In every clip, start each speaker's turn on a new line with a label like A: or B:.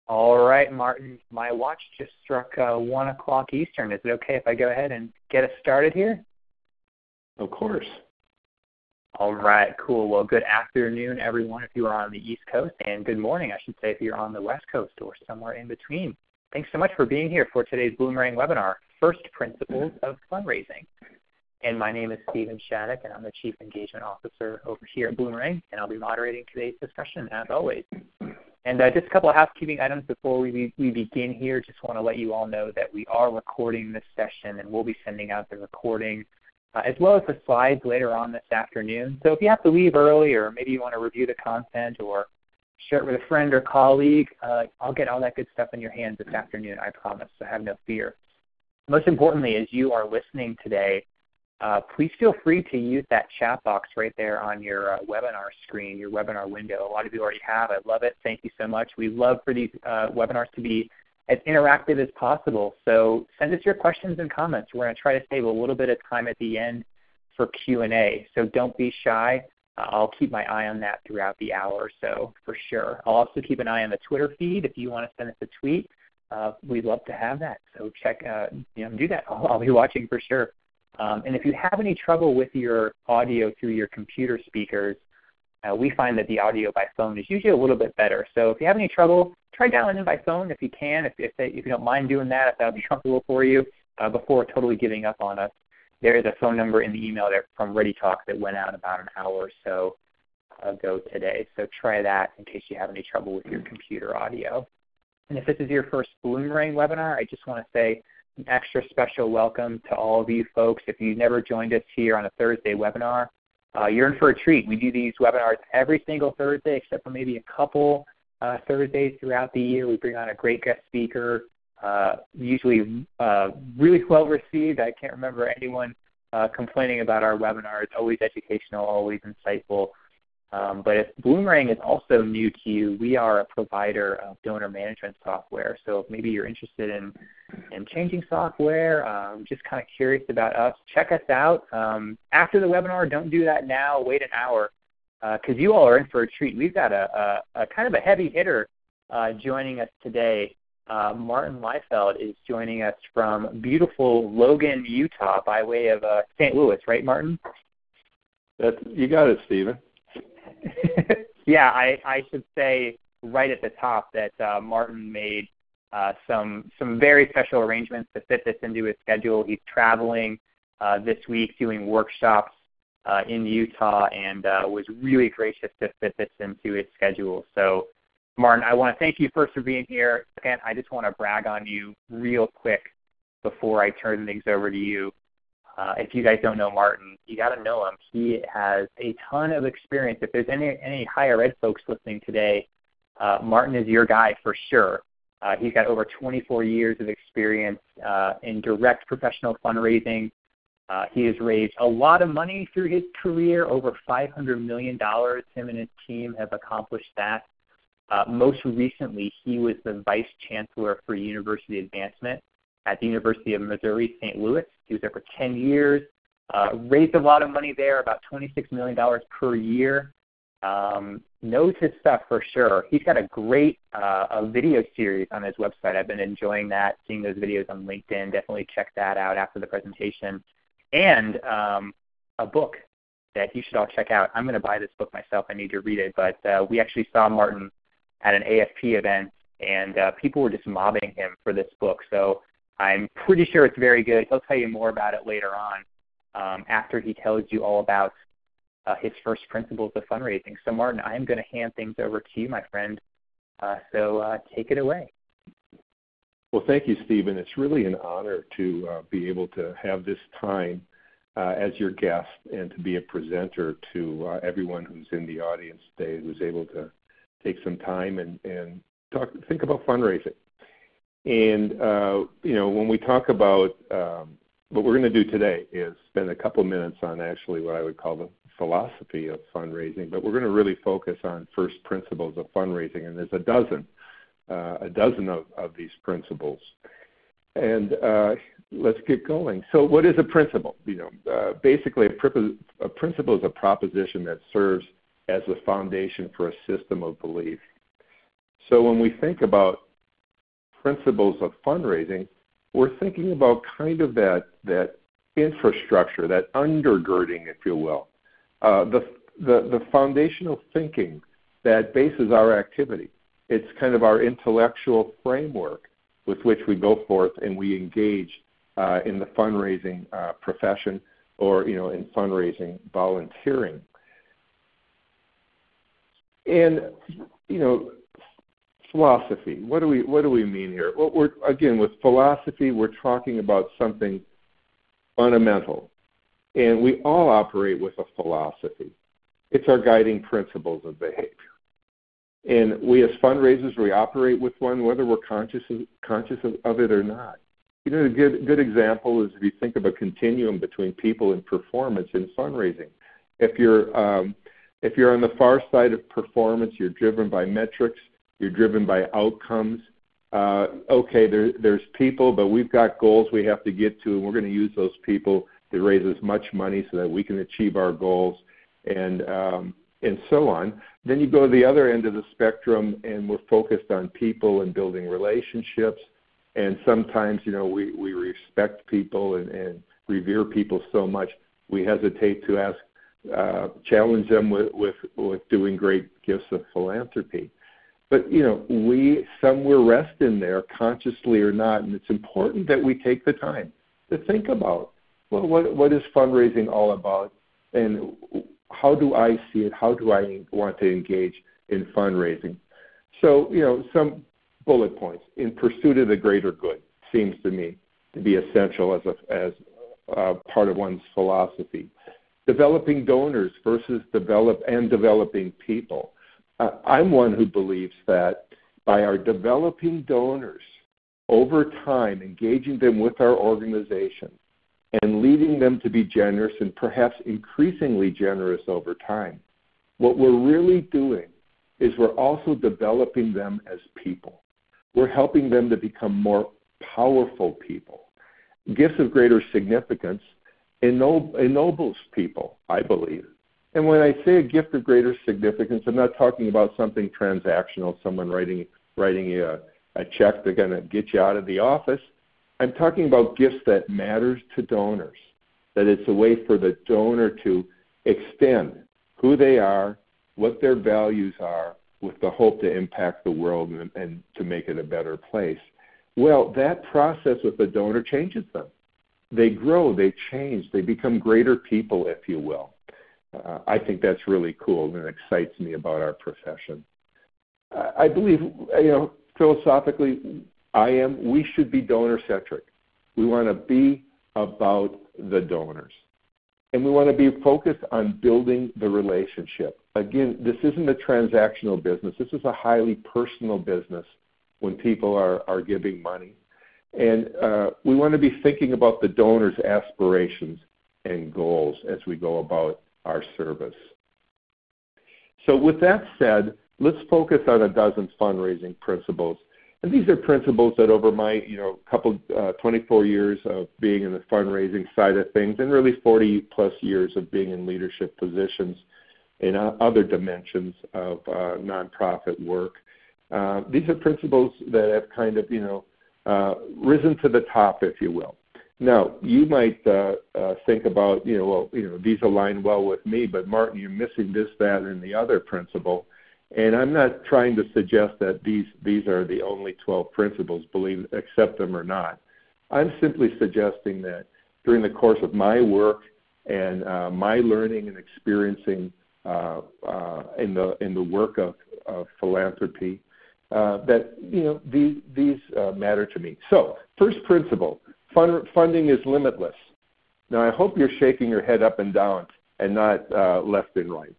A: All right, Martin. My watch just struck 1 o'clock Eastern. Is it okay if I go ahead and get us started here?
B: Of course.
A: All right, cool. Well, good afternoon, everyone, if you are on the East Coast, and good morning, I should say, if you're on the West Coast or somewhere in between. Thanks so much for being here for today's Bloomerang webinar, First Principles of Fundraising. And my name is Stephen Shattuck, and I'm the Chief Engagement Officer over here at Bloomerang, and I'll be moderating today's discussion, as always. And just a couple of housekeeping items before we begin here. Just want to let you all know that we are recording this session, and we'll be sending out the recording as well as the slides later on this afternoon. So if you have to leave early, or maybe you want to review the content or share it with a friend or colleague, I'll get all that good stuff in your hands this afternoon, I promise, so have no fear. Most importantly, as you are listening today, please feel free to use that chat box right there on your webinar screen, your webinar window. A lot of you already have. I love it. Thank you so much. We love for these webinars to be as interactive as possible. So send us your questions and comments. We're going to try to save a little bit of time at the end for Q&A. So don't be shy. I'll keep my eye on that throughout the hour or so for sure. I'll also keep an eye on the Twitter feed. If you want to send us a tweet, we'd love to have that. So check, do that. I'll be watching for sure. And if you have any trouble with your audio through your computer speakers, we find that the audio by phone is usually a little bit better. So if you have any trouble, try dialing in by phone if you can, if you don't mind doing that, if that would be comfortable for you, before totally giving up on us. There is a phone number in the email there from ReadyTalk that went out about an hour or so ago today. So try that in case you have any trouble with your computer audio. And if this is your first Bloomerang webinar, I just want to say an extra special welcome to all of you folks. If you've never joined us here on a Thursday webinar, you're in for a treat. We do these webinars every single Thursday except for maybe a couple Thursdays throughout the year. We bring on a great guest speaker, usually really well received. I can't remember anyone complaining about our webinars. Always educational, always insightful. But if Bloomerang is also new to you, we are a provider of donor management software. So if maybe you're interested in changing software, just kind of curious about us, check us out. After the webinar, don't do that now. Wait an hour because you all are in for a treat. We've got a kind of a heavy hitter joining us today. Martin Leifeld is joining us from beautiful Logan, Utah by way of St. Louis, right, Martin?
B: You got it, Stephen.
A: Yeah, I should say right at the top that Martin made some very special arrangements to fit this into his schedule. He's traveling this week doing workshops in Utah and was really gracious to fit this into his schedule. So, Martin, I want to thank you first for being here. Second, I just want to brag on you real quick before I turn things over to you. If you guys don't know Martin, you got to know him. He has a ton of experience. If there's any higher ed folks listening today, Martin is your guy for sure. He's got over 24 years of experience in direct professional fundraising. He has raised a lot of money through his career, over $500 million. Him and his team have accomplished that. Most recently, he was the Vice Chancellor for University Advancement at the University of Missouri, St. Louis. He was there for 10 years, raised a lot of money there, about $26 million per year. Knows his stuff for sure. He's got a great a video series on his website. I've been enjoying that, seeing those videos on LinkedIn. Definitely check that out after the presentation. And a book that you should all check out. I'm going to buy this book myself. I need to read it. But we actually saw Martin at an AFP event, and people were just mobbing him for this book. So I'm pretty sure it's very good. He'll tell you more about it later on after he tells you all about his first principles of fundraising. So, Martin, I'm going to hand things over to you, my friend. So take it away.
B: Well, thank you, Stephen. It's really an honor to be able to have this time as your guest and to be a presenter to everyone who's in the audience today, who's able to take some time and think about fundraising. And, when we talk about what we're going to do today is spend a couple minutes on actually what I would call the philosophy of fundraising, but we're going to really focus on first principles of fundraising, and there's a dozen of these principles. And let's get going. So what is a principle? Basically a principle is a proposition that serves as the foundation for a system of belief. So when we think about principles of fundraising, we're thinking about kind of that infrastructure, that undergirding, if you will, the foundational thinking that bases our activity. It's kind of our intellectual framework with which we go forth and we engage in the fundraising profession, or in fundraising volunteering. And philosophy. What do we mean here? Well, with philosophy, we're talking about something fundamental, and we all operate with a philosophy. It's our guiding principles of behavior. And we as fundraisers, we operate with one whether we're conscious of it or not. A good example is if you think of a continuum between people and performance in fundraising. If you're on the far side of performance, you're driven by metrics, you're driven by outcomes. There's people, but we've got goals we have to get to, and we're going to use those people to raise as much money so that we can achieve our goals, and so on. Then you go to the other end of the spectrum, and we're focused on people and building relationships. And sometimes, we respect people and revere people so much we hesitate to challenge them with doing great gifts of philanthropy. But, we somewhere rest in there, consciously or not, and it's important that we take the time to think about, well, what is fundraising all about, and how do I see it? How do I want to engage in fundraising? So, some bullet points. In pursuit of the greater good seems to me to be essential as part of one's philosophy. Developing donors versus developing people. I'm one who believes that by our developing donors, over time, engaging them with our organization and leading them to be generous and perhaps increasingly generous over time, what we're really doing is we're also developing them as people. We're helping them to become more powerful people. Gifts of greater significance ennobles people, I believe. And when I say a gift of greater significance, I'm not talking about something transactional, someone writing you a check they're going to get you out of the office. I'm talking about gifts that matters to donors, that it's a way for the donor to extend who they are, what their values are, with the hope to impact the world and to make it a better place. Well, that process with the donor changes them. They grow, they change, they become greater people, if you will. I think that's really cool and excites me about our profession. I believe, philosophically, we should be donor-centric. We want to be about the donors. And we want to be focused on building the relationship. Again, this isn't a transactional business. This is a highly personal business when people are giving money. And we want to be thinking about the donor's aspirations and goals as we go about our service. So with that said, let's focus on a dozen fundraising principles. And these are principles that over my 24 years of being in the fundraising side of things, and really 40 plus years of being in leadership positions in other dimensions of nonprofit work, these are principles that have kind of risen to the top, if you will. Now, you might think about, these align well with me, but Martin, you're missing this, that, and the other principle. And I'm not trying to suggest that these are the only 12 principles, accept them or not. I'm simply suggesting that during the course of my work and my learning and experiencing in the work of philanthropy, that these matter to me. So, first principle: funding is limitless. Now, I hope you're shaking your head up and down and not left and right.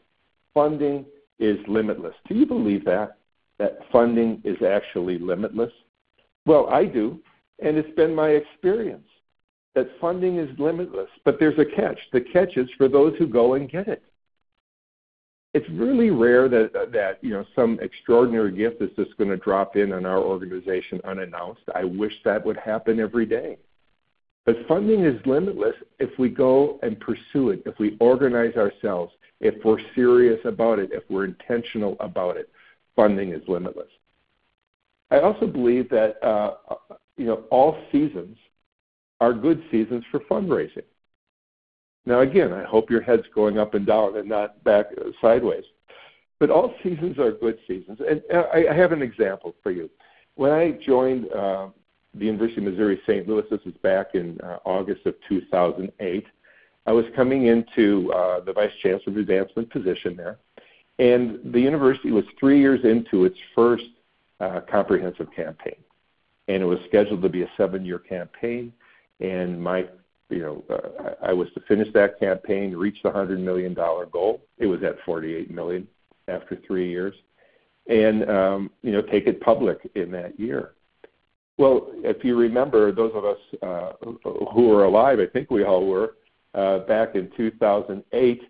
B: Funding is limitless. Do you believe that funding is actually limitless? Well, I do, and it's been my experience that funding is limitless, but there's a catch. The catch is for those who go and get it. It's really rare that some extraordinary gift is just going to drop in on our organization unannounced. I wish that would happen every day. But funding is limitless if we go and pursue it, if we organize ourselves, if we're serious about it, if we're intentional about it. Funding is limitless. I also believe that all seasons are good seasons for fundraising. Now, again, I hope your head's going up and down and not back sideways. But all seasons are good seasons. And I have an example for you. When I joined the University of Missouri St. Louis, this was back in August of 2008, I was coming into the Vice Chancellor's advancement position there. And the university was 3 years into its first comprehensive campaign. And it was scheduled to be a 7-year campaign. And I was to finish that campaign, reach the $100 million goal. It was at $48 million after 3 years, and take it public in that year. Well, if you remember, those of us who were alive, I think we all were, back in 2008,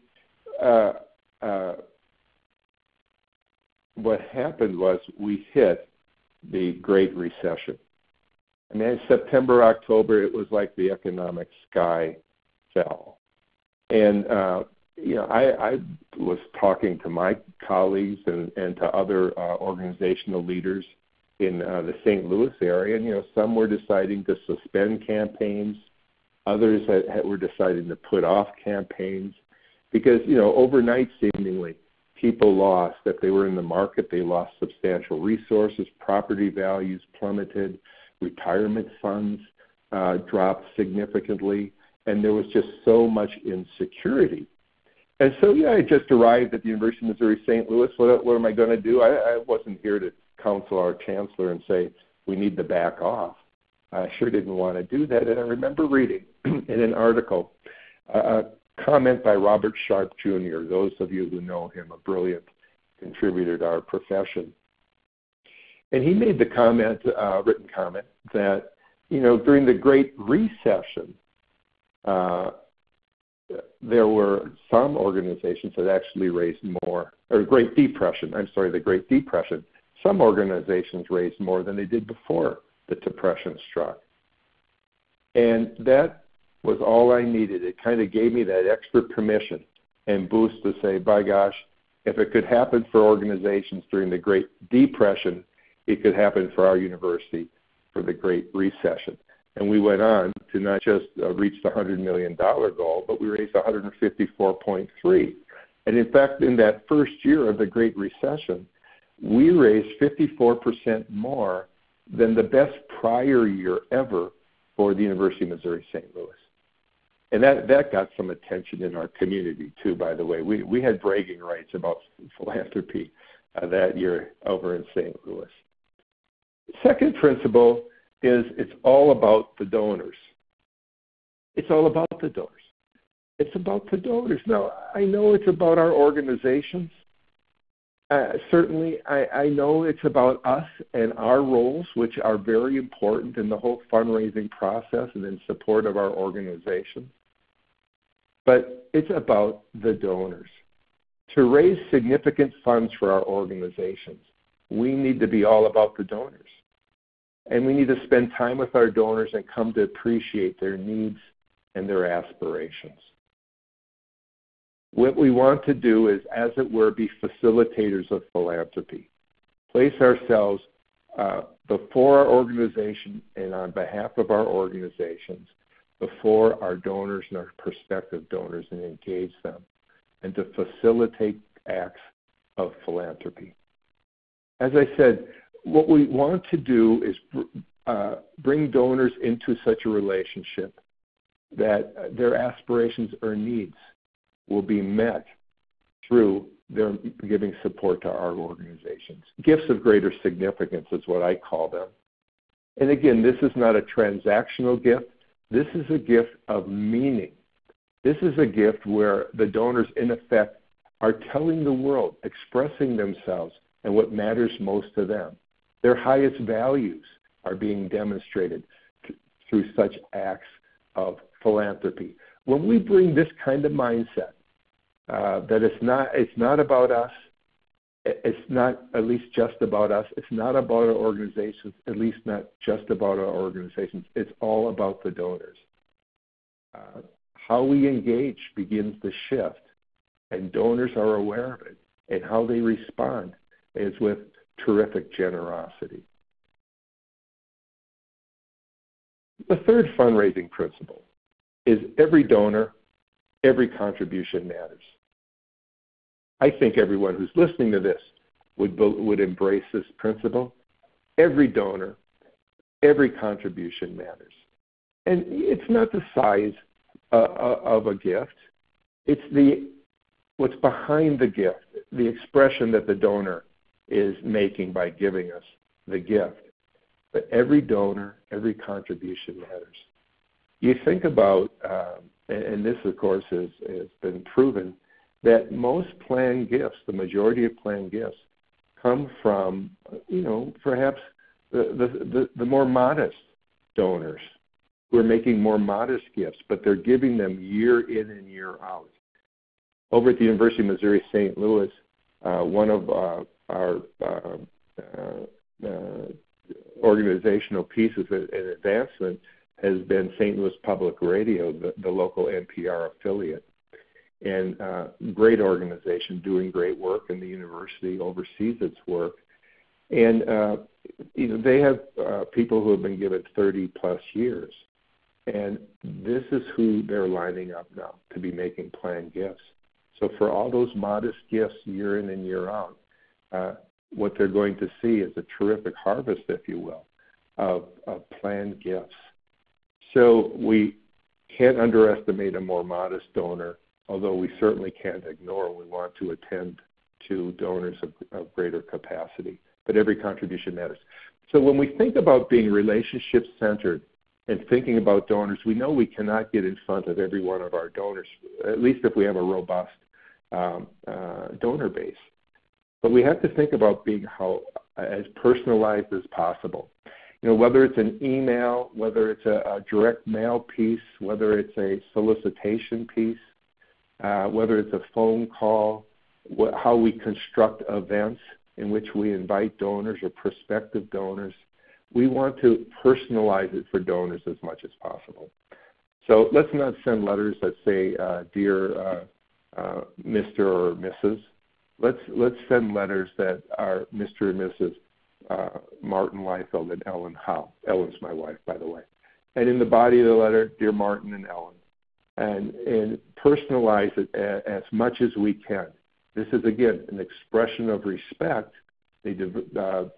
B: what happened was we hit the Great Recession. I mean, in September, October, it was like the economic sky fell. And, I was talking to my colleagues and to other organizational leaders in the St. Louis area. And, some were deciding to suspend campaigns. Others were deciding to put off campaigns because, overnight, seemingly, people lost. If they were in the market, they lost substantial resources, property values plummeted, retirement funds dropped significantly, and there was just so much insecurity. And so, I just arrived at the University of Missouri St. Louis. What am I going to do? I wasn't here to counsel our chancellor and say, we need to back off. I sure didn't want to do that. And I remember reading in an article a comment by Robert Sharp, Jr., those of you who know him, a brilliant contributor to our profession. And he made the comment, written comment, that, during the Great Recession, there were some organizations that actually raised more, or the Great Depression, some organizations raised more than they did before the Depression struck. And that was all I needed. It kind of gave me that extra permission and boost to say, by gosh, if it could happen for organizations during the Great Depression, it could happen for our university for the Great Recession. And we went on to not just reach the $100 million goal, but we raised $154.3. And in fact, in that first year of the Great Recession, we raised 54% more than the best prior year ever for the University of Missouri St. Louis. And that got some attention in our community, too, by the way. We had bragging rights about philanthropy that year over in St. Louis. Second principle is it's all about the donors. It's all about the donors. It's about the donors. Now, I know it's about our organizations. Certainly, I know it's about us and our roles, which are very important in the whole fundraising process and in support of our organization. But it's about the donors. To raise significant funds for our organizations, we need to be all about the donors. And we need to spend time with our donors and come to appreciate their needs and their aspirations. What we want to do is, as it were, be facilitators of philanthropy. Place ourselves before our organization and on behalf of our organizations, before our donors and our prospective donors, and engage them, and to facilitate acts of philanthropy. As I said, what we want to do is bring donors into such a relationship that their aspirations or needs will be met through their giving support to our organizations. Gifts of greater significance is what I call them. And again, this is not a transactional gift. This is a gift of meaning. This is a gift where the donors, in effect, are telling the world, expressing themselves and what matters most to them. Their highest values are being demonstrated through such acts of philanthropy. When we bring this kind of mindset, that it's not about us, it's not at least just about us, it's not about our organizations, at least not just about our organizations, it's all about the donors. How we engage begins to shift, and donors are aware of it, and how they respond is with terrific generosity. The third fundraising principle is every donor, every contribution matters. I think everyone who's listening to this would embrace this principle. Every donor, every contribution matters. And it's not the size of a gift. It's what's behind the gift, the expression that the donor is making by giving us the gift. But every donor, every contribution matters. You think about, and this of course has been proven, that most planned gifts, the majority of planned gifts, come from, perhaps the more modest donors who are making more modest gifts, but they're giving them year in and year out. Over at the University of Missouri St. Louis, one of our organizational pieces and advancement has been St. Louis Public Radio, the local NPR affiliate. And great organization doing great work, and the university oversees its work. And they have people who have been given 30 plus years. And this is who they're lining up now to be making planned gifts. So for all those modest gifts year in and year out, what they're going to see is a terrific harvest, if you will, of planned gifts. So we can't underestimate a more modest donor, although we certainly can't ignore. We want to attend to donors of greater capacity. But every contribution matters. So when we think about being relationship-centered and thinking about donors, we know we cannot get in front of every one of our donors, at least if we have a robust donor base. But we have to think about being as personalized as possible. Whether it's an email, whether it's a direct mail piece, whether it's a solicitation piece, whether it's a phone call, how we construct events in which we invite donors or prospective donors. We want to personalize it for donors as much as possible. So let's not send letters that say, Dear Mr. or Mrs. Let's send letters that are Mr. and Mrs. Martin Leifeld and Ellen Howe. Ellen's my wife, by the way. And in the body of the letter, Dear Martin and Ellen. And personalize it as much as we can. This is, again, an expression of respect.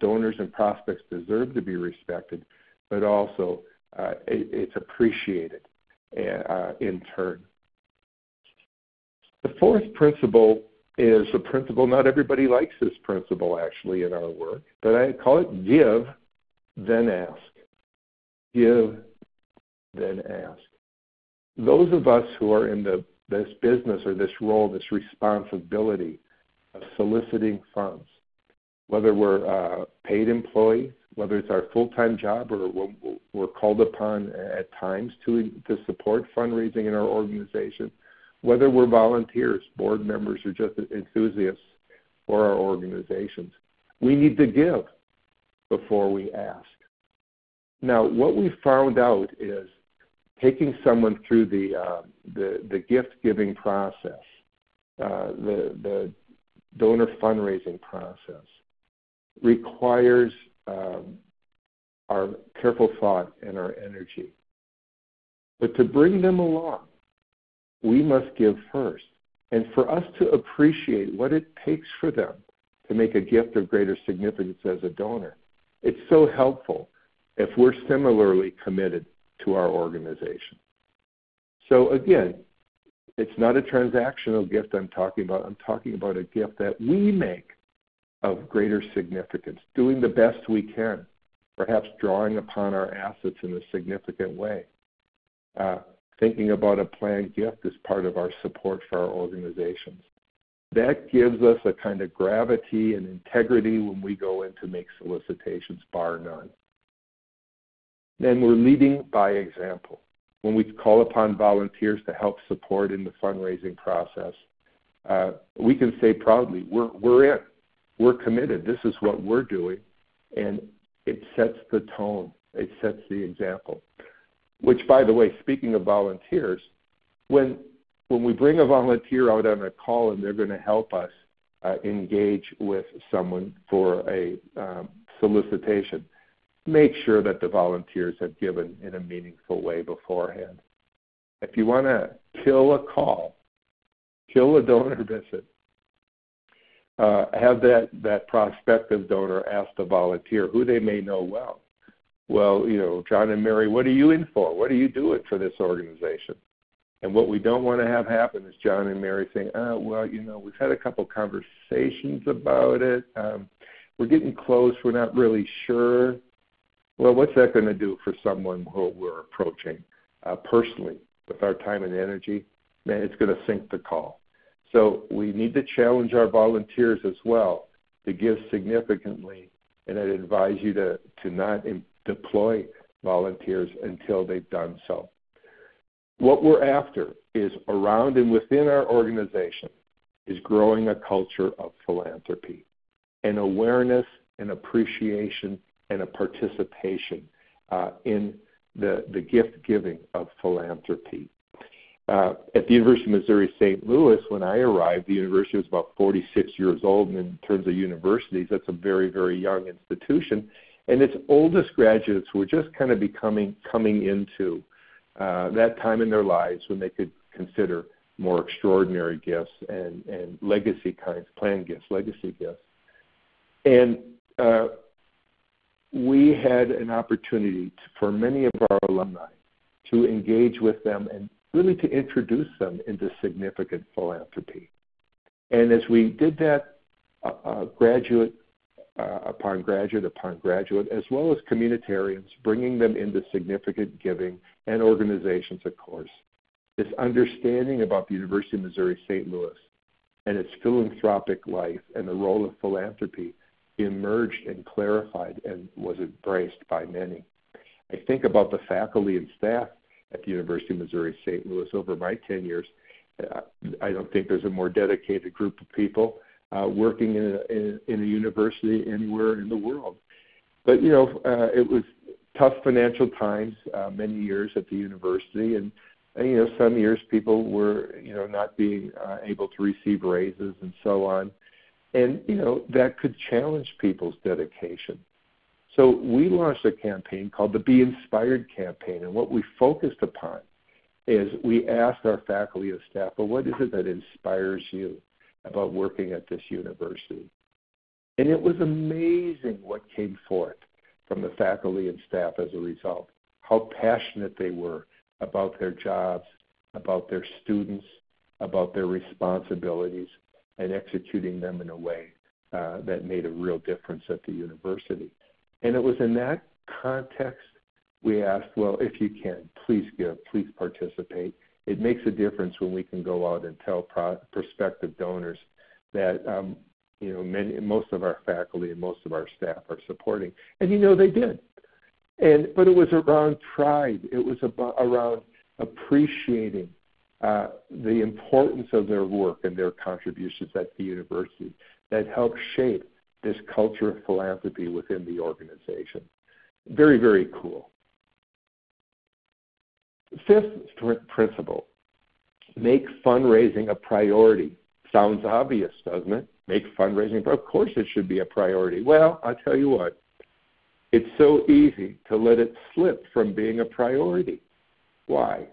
B: Donors and prospects deserve to be respected, but also it's appreciated in turn. The fourth principle is a principle, not everybody likes this principle actually in our work, but I call it give, then ask. Give, then ask. Those of us who are in this business or this role, this responsibility of soliciting funds, whether we're paid employees, whether it's our full-time job or we're called upon at times to support fundraising in our organization, whether we're volunteers, board members, or just enthusiasts for our organizations, we need to give before we ask. Now, what we found out is taking someone through the gift-giving process, the donor fundraising process, requires our careful thought and our energy. But to bring them along, we must give first. And for us to appreciate what it takes for them to make a gift of greater significance as a donor, it's so helpful if we're similarly committed to our organization. So again, it's not a transactional gift I'm talking about. I'm talking about a gift that we make of greater significance, doing the best we can, perhaps drawing upon our assets in a significant way. Thinking about a planned gift as part of our support for our organizations. That gives us a kind of gravity and integrity when we go in to make solicitations, bar none. Then we're leading by example. When we call upon volunteers to help support in the fundraising process, we can say proudly, we're in. We're committed. This is what we're doing. And it sets the tone. It sets the example. Which, by the way, speaking of volunteers, when we bring a volunteer out on a call and they're going to help us engage with someone for a solicitation, make sure that the volunteers have given in a meaningful way beforehand. If you want to kill a call, kill a donor visit, have that prospective donor ask the volunteer who they may know well. Well, John and Mary, what are you in for? What are you doing for this organization? And what we don't want to have happen is John and Mary saying, we've had a couple conversations about it. We're getting close. We're not really sure. Well, what's that going to do for someone who we're approaching personally with our time and energy? Man, it's going to sink the call. So we need to challenge our volunteers as well to give significantly, and I'd advise you to not deploy volunteers until they've done so. What we're after is around and within our organization is growing a culture of philanthropy, an awareness, an appreciation, and a participation in the gift giving of philanthropy. At the University of Missouri St. Louis, when I arrived, the university was about 46 years old, and in terms of universities, that's a very, very young institution. And its oldest graduates were just kind of coming into that time in their lives when they could consider more extraordinary gifts and legacy kinds, planned gifts, legacy gifts. And we had an opportunity for many of our alumni to engage with them and really to introduce them into significant philanthropy. And as we did that, graduate upon graduate, as well as communitarians, bringing them into significant giving and organizations, of course, this understanding about the University of Missouri St. Louis and its philanthropic life and the role of philanthropy emerged and clarified and was embraced by many. I think about the faculty and staff at the University of Missouri St. Louis over my 10 years. I don't think there's a more dedicated group of people working in a university anywhere in the world. But, it was tough financial times many years at the university, and some years people were, not being able to receive raises and so on. And, that could challenge people's dedication. So we launched a campaign called the Be Inspired campaign, and what we focused upon is we asked our faculty and staff, well, what is it that inspires you about working at this university? And it was amazing what came forth from the faculty and staff as a result, how passionate they were about their jobs, about their students, about their responsibilities, and executing them in a way that made a real difference at the university. And it was in that context we asked, well, if you can, please give, please participate. It makes a difference when we can go out and tell prospective donors that, most of our faculty and most of our staff are supporting. And, they did. But it was around pride. It was around appreciating the importance of their work and their contributions at the university that helped shape this culture of philanthropy within the organization. Very, very cool. Fifth principle, make fundraising a priority. Sounds obvious, doesn't it? Make fundraising, of course it should be a priority. Well, I'll tell you what, it's so easy to let it slip from being a priority. Why?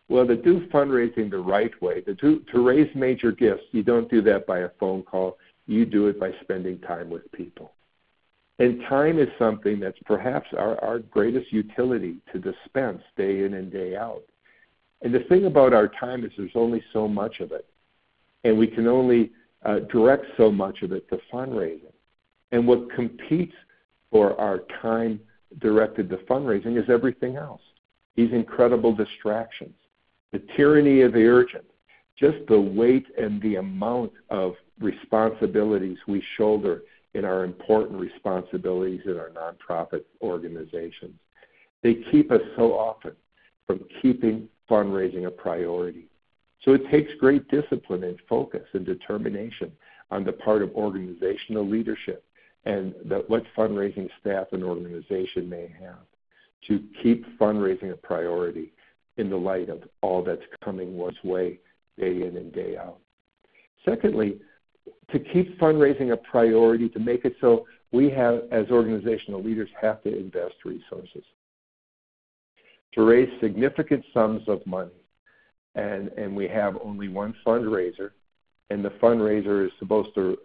B: Well, to do fundraising the right way, to raise major gifts, you don't do that by a phone call. You do it by spending time with people. And time is something that's perhaps our greatest utility to dispense day in and day out. And the thing about our time is there's only so much of it. And we can only direct so much of it to fundraising. And what competes for our time directed to fundraising is everything else. These incredible distractions, the tyranny of the urgent, just the weight and the amount of responsibilities we shoulder in our important responsibilities in our nonprofit organizations. They keep us so often from keeping fundraising a priority. So it takes great discipline and focus and determination on the part of organizational leadership and what fundraising staff and organization may have to keep fundraising a priority in the light of all that's coming one's way day in and day out. Secondly, to keep fundraising a priority, to make it so we have, as organizational leaders, have to invest resources to raise significant sums of money. And we have only one fundraiser, and the fundraiser is supposed to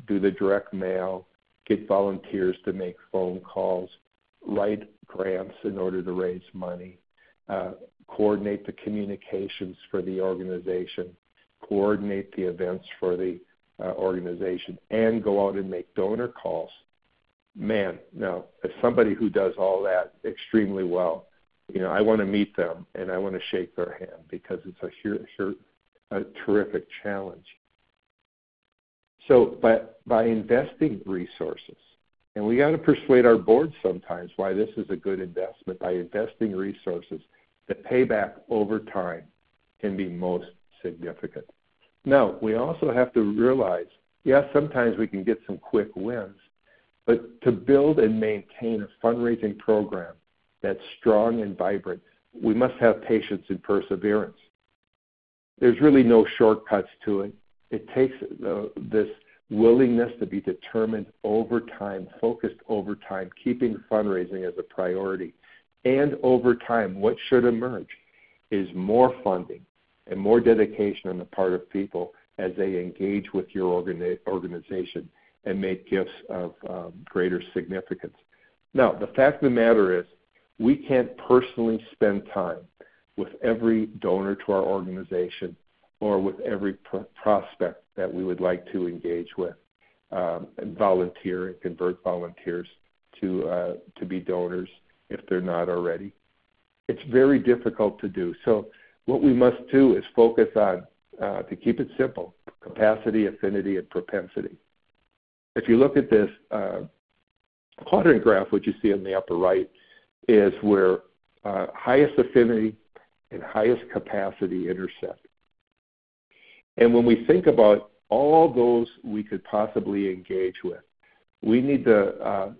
B: do the direct mail, get volunteers to make phone calls, write grants in order to raise money, coordinate the communications for the organization, coordinate the events for the organization, and go out and make donor calls. Man, now, as somebody who does all that extremely well, I want to meet them and I want to shake their hand because it's a terrific challenge. So by investing resources, and we got to persuade our board sometimes why this is a good investment, by investing resources, the payback over time can be most significant. Now, we also have to realize, yes, sometimes we can get some quick wins, but to build and maintain a fundraising program that's strong and vibrant, we must have patience and perseverance. There's really no shortcuts to it. It takes this willingness to be determined over time, focused over time, keeping fundraising as a priority. And over time, what should emerge is more funding and more dedication on the part of people as they engage with your organization and make gifts of greater significance. Now, the fact of the matter is, we can't personally spend time with every donor to our organization or with every prospect that we would like to engage with and volunteer and convert volunteers to be donors if they're not already. It's very difficult to do. So what we must do is focus on, to keep it simple, capacity, affinity, and propensity. If you look at this quadrant graph, which you see on the upper right, is where highest affinity and highest capacity intersect. And when we think about all those we could possibly engage with, we need to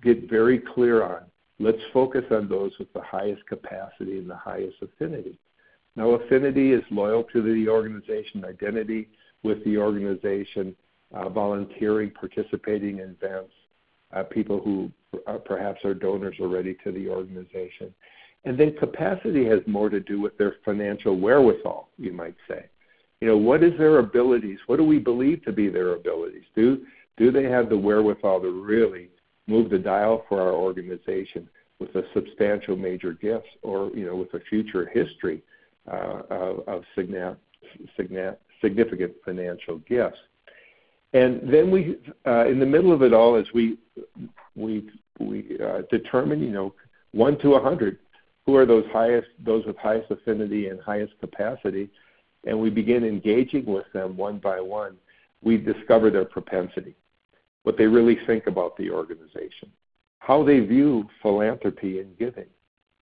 B: get very clear on, let's focus on those with the highest capacity and the highest affinity. Now, affinity is loyal to the organization, identity with the organization, volunteering, participating in events, people who perhaps are donors already to the organization. And then capacity has more to do with their financial wherewithal, you might say. What is their abilities? What do we believe to be their abilities? Do they have the wherewithal to really move the dial for our organization with a substantial major gifts or, with a future history of significant financial gifts? And then we, in the middle of it all, as we determine, 1 to 100, who are those with highest affinity and highest capacity, and we begin engaging with them one by one, we discover their propensity, what they really think about the organization, how they view philanthropy and giving,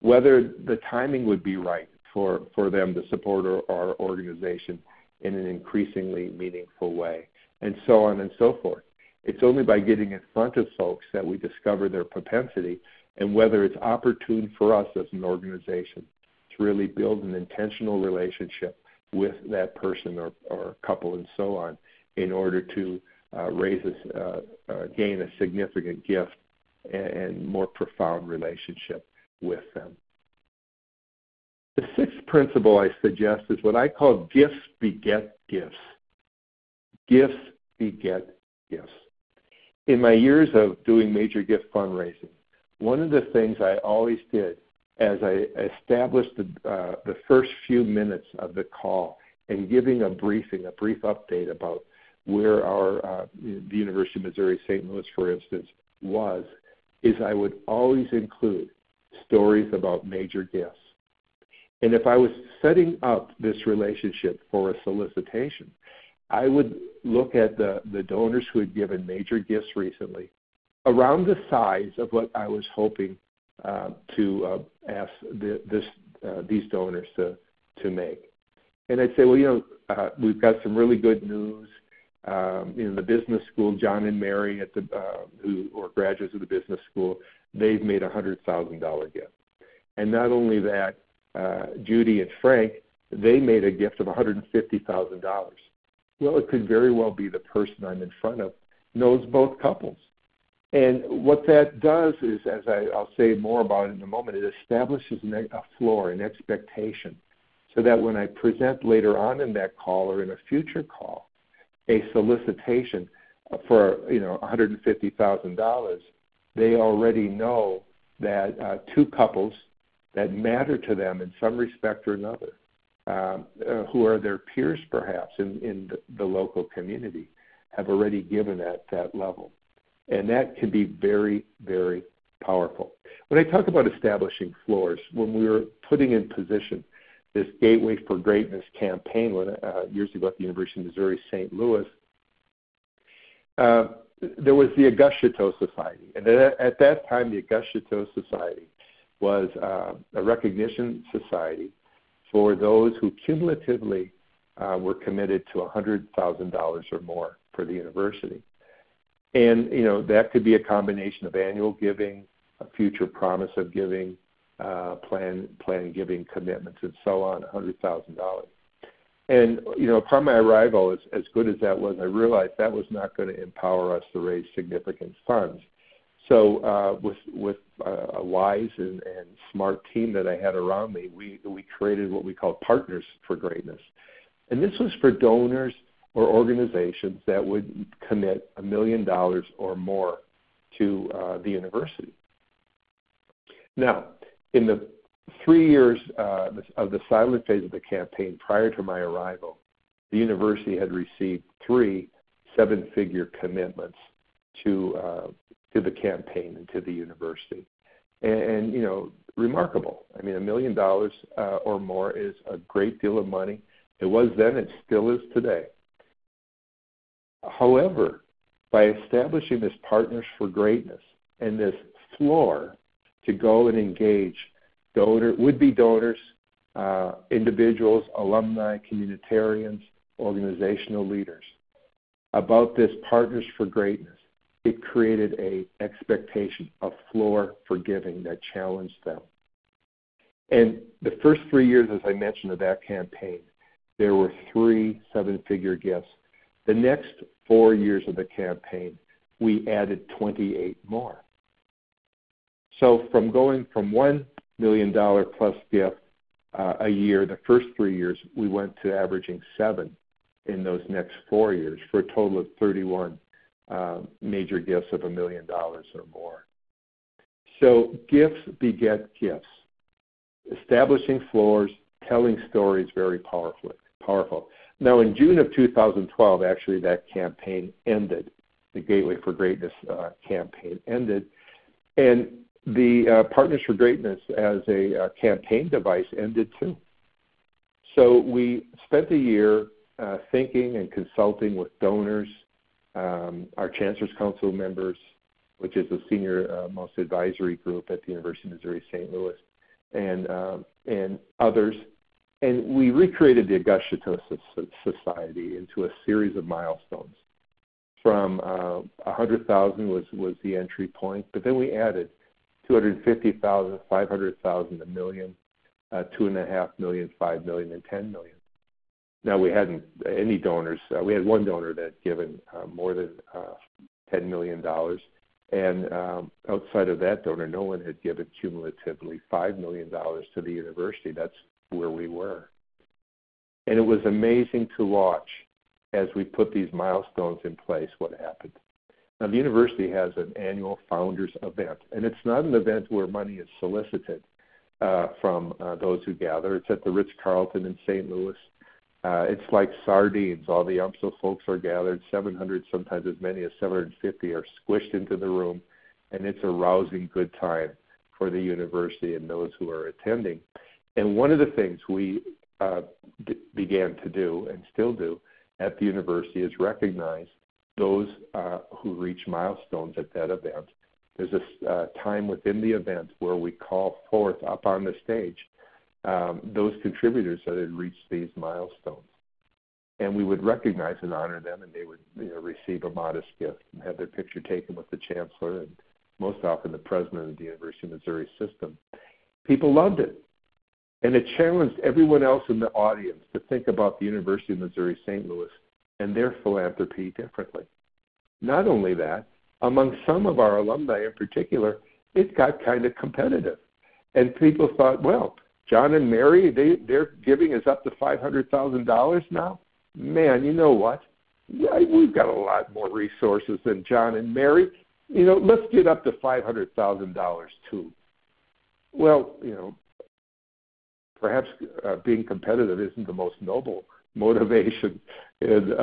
B: whether the timing would be right for them to support our organization in an increasingly meaningful way, and so on and so forth. It's only by getting in front of folks that we discover their propensity and whether it's opportune for us as an organization to really build an intentional relationship with that person or couple and so on in order to gain a significant gift and more profound relationship with them. The sixth principle I suggest is what I call gifts beget gifts. Gifts beget gifts. In my years of doing major gift fundraising, one of the things I always did as I established the first few minutes of the call and giving a brief update about where the University of Missouri St. Louis, for instance, was, is I would always include stories about major gifts. And if I was setting up this relationship for a solicitation, I would look at the donors who had given major gifts recently, around the size of what I was hoping to ask these donors to make. And I'd say, we've got some really good news. In the business school, John and Mary who are graduates of the business school, they've made a $100,000 gift. And not only that, Judy and Frank, they made a gift of $150,000. Well, it could very well be the person I'm in front of knows both couples. And what that does is, as I'll say more about in a moment, it establishes a floor, an expectation, so that when I present later on in that call or in a future call a solicitation for $150,000, they already know that two couples that matter to them in some respect or another, who are their peers perhaps in the local community, have already given at that level. And that can be very, very powerful. When I talk about establishing floors, when we were putting in position this Gateway for Greatness campaign years ago at the University of Missouri St. Louis, there was the Auguste Chateau Society. And at that time, the Auguste Chateau Society was a recognition society for those who cumulatively were committed to $100,000 or more for the university. And, that could be a combination of annual giving, a future promise of giving, plan giving commitments, and so on, $100,000. And, upon my arrival, as good as that was, I realized that was not going to empower us to raise significant funds. So with a wise and smart team that I had around me, we created what we called Partners for Greatness. And this was for donors or organizations that would commit $1 million or more to the university. Now, in the 3 years of the silent phase of the campaign prior to my arrival, the university had received 3 seven-figure commitments to the campaign and to the university. And remarkable. I mean, $1 million or more is a great deal of money. It was then, it still is today. However, by establishing this Partners for Greatness and this floor to go and engage would-be donors, individuals, alumni, communitarians, organizational leaders, about this Partners for Greatness, it created an expectation, a floor for giving that challenged them. And the first 3 years, as I mentioned, of that campaign, there were 3 seven-figure gifts. The next 4 years of the campaign, we added 28 more. So from going from $1 million plus gift a year, the first 3 years, we went to averaging 7 in those next 4 years for a total of 31 major gifts of $1 million or more. So gifts beget gifts. Establishing floors, telling stories, very powerful. Now, in June of 2012, actually, that campaign ended. The Gateway for Greatness campaign ended. And the Partners for Greatness as a campaign device ended too. So we spent a year thinking and consulting with donors, our Chancellor's Council members, which is the senior most advisory group at the University of Missouri St. Louis, and others. And we recreated the Auguste Chateau Society into a series of milestones. From 100,000 was the entry point, but then we added 250,000, 500,000, $1 million, 2.5 million, 5 million, and 10 million. Now, we hadn't any donors. We had one donor that had given more than $10 million. And outside of that donor, no one had given cumulatively $5 million to the university. That's where we were. And it was amazing to watch as we put these milestones in place what happened. Now, the university has an annual founders event, and it's not an event where money is solicited from those who gather. It's at the Ritz-Carlton in St. Louis. It's like sardines. All the UMSO folks are gathered. 700, sometimes as many as 750 are squished into the room, and it's a rousing good time for the university and those who are attending. And one of the things we began to do and still do at the university is recognize those who reach milestones at that event. There's a time within the event where we call forth up on the stage those contributors that had reached these milestones. And we would recognize and honor them, and they would receive a modest gift and have their picture taken with the chancellor and most often the president of the University of Missouri system. People loved it. And it challenged everyone else in the audience to think about the University of Missouri St. Louis and their philanthropy differently. Not only that, among some of our alumni in particular, it got kind of competitive. And people thought, well, John and Mary, their giving is up to $500,000 now. Man, you know what? We've got a lot more resources than John and Mary. Let's get up to $500,000 too. Well, perhaps being competitive isn't the most noble motivation in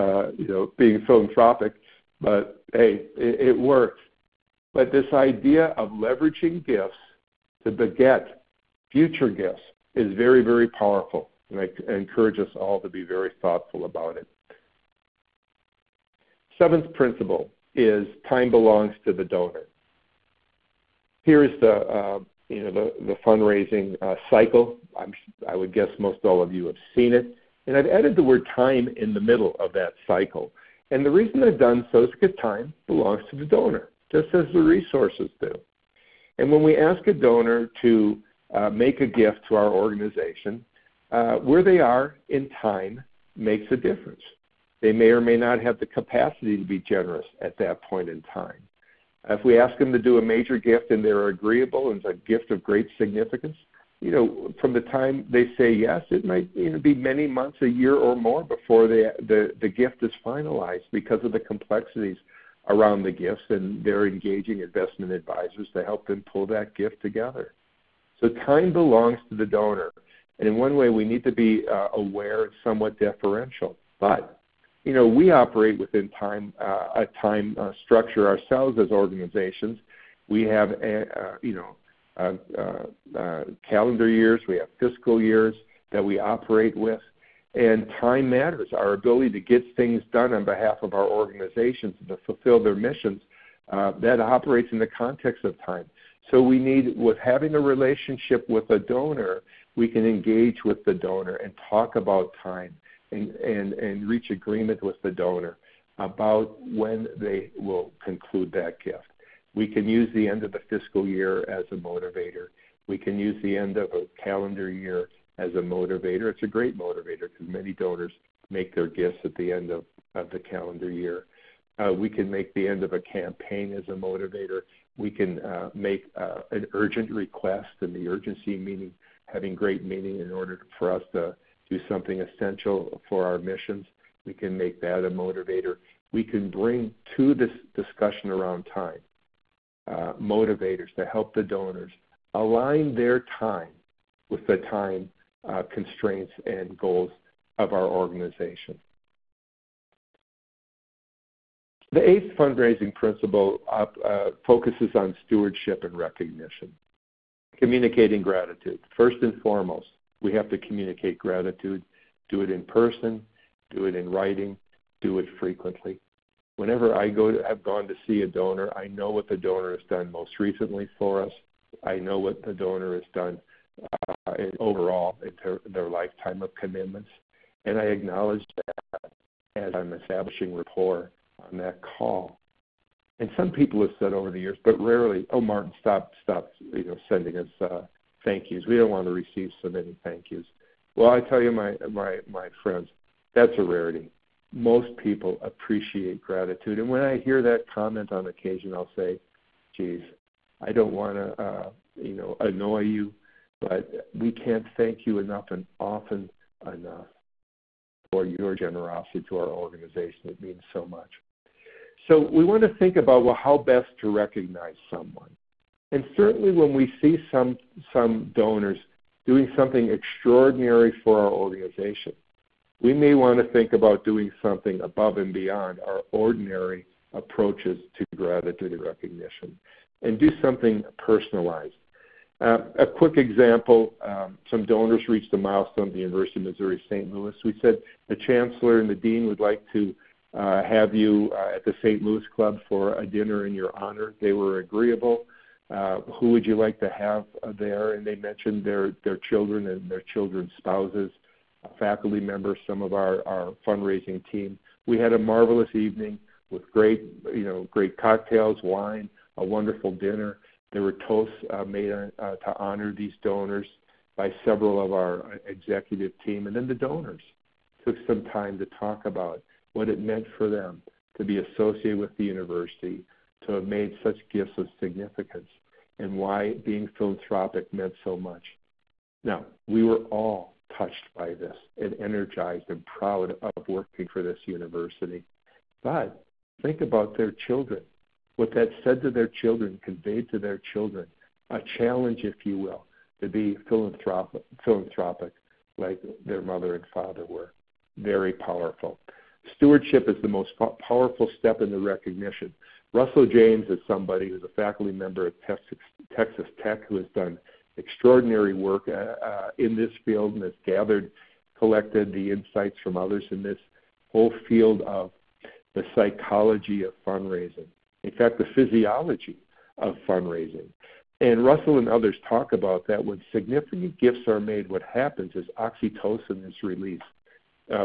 B: being philanthropic, but hey, it works. But this idea of leveraging gifts to beget future gifts is very, very powerful, and I encourage us all to be very thoughtful about it. Seventh principle is time belongs to the donor. Here's the fundraising cycle. I would guess most all of you have seen it. And I've added the word time in the middle of that cycle. And the reason I've done so is because time belongs to the donor, just as the resources do. And when we ask a donor to make a gift to our organization, where they are in time makes a difference. They may or may not have the capacity to be generous at that point in time. If we ask them to do a major gift and they're agreeable and it's a gift of great significance, from the time they say yes, it might be many months, a year or more before the gift is finalized because of the complexities around the gifts, and they're engaging investment advisors to help them pull that gift together. So time belongs to the donor. And in one way, we need to be aware and somewhat deferential. But we operate within a time structure ourselves as organizations. We have, calendar years, we have fiscal years that we operate with, and time matters. Our ability to get things done on behalf of our organizations to fulfill their missions, that operates in the context of time. So we need, with having a relationship with a donor, we can engage with the donor and talk about time. And reach agreement with the donor about when they will conclude that gift. We can use the end of the fiscal year as a motivator. We can use the end of a calendar year as a motivator. It's a great motivator because many donors make their gifts at the end of the calendar year. We can make the end of a campaign as a motivator. We can make an urgent request, and the urgency meaning having great meaning in order for us to do something essential for our missions. We can make that a motivator. We can bring to this discussion around time motivators to help the donors align their time with the time constraints and goals of our organization. The eighth fundraising principle focuses on stewardship and recognition. Communicating gratitude. First and foremost, we have to communicate gratitude. Do it in person, do it in writing, do it frequently. Whenever I have gone to see a donor, I know what the donor has done most recently for us. I know what the donor has done overall in their lifetime of commitments. And I acknowledge that as I'm establishing rapport on that call. And some people have said over the years, but rarely, oh, Martin, stop sending us thank yous. We don't want to receive so many thank yous. Well, I tell you, my friends, that's a rarity. Most people appreciate gratitude. And when I hear that comment on occasion, I'll say, geez, I don't want to, annoy you, but we can't thank you enough and often enough for your generosity to our organization. It means so much. So we want to think about, well, how best to recognize someone. And certainly when we see some donors doing something extraordinary for our organization, we may want to think about doing something above and beyond our ordinary approaches to gratitude and recognition and do something personalized. A quick example, some donors reached a milestone at the University of Missouri St. Louis. We said the chancellor and the dean would like to have you at the St. Louis Club for a dinner in your honor. They were agreeable. Who would you like to have there? And they mentioned their children and their children's spouses, faculty members, some of our fundraising team. We had a marvelous evening with great cocktails, wine, a wonderful dinner. There were toasts made to honor these donors by several of our executive team. And then the donors took some time to talk about what it meant for them to be associated with the university, to have made such gifts of significance and why being philanthropic meant so much. Now, we were all touched by this and energized and proud of working for this university. But think about their children, what that said to their children, conveyed to their children, a challenge, if you will, to be philanthropic like their mother and father were. Very powerful. Stewardship is the most powerful step in the recognition. Russell James is somebody who's a faculty member at Texas Tech who has done extraordinary work in this field and has collected the insights from others in this whole field of the psychology of fundraising. In fact, the physiology of fundraising. And Russell and others talk about that when significant gifts are made, what happens is oxytocin is released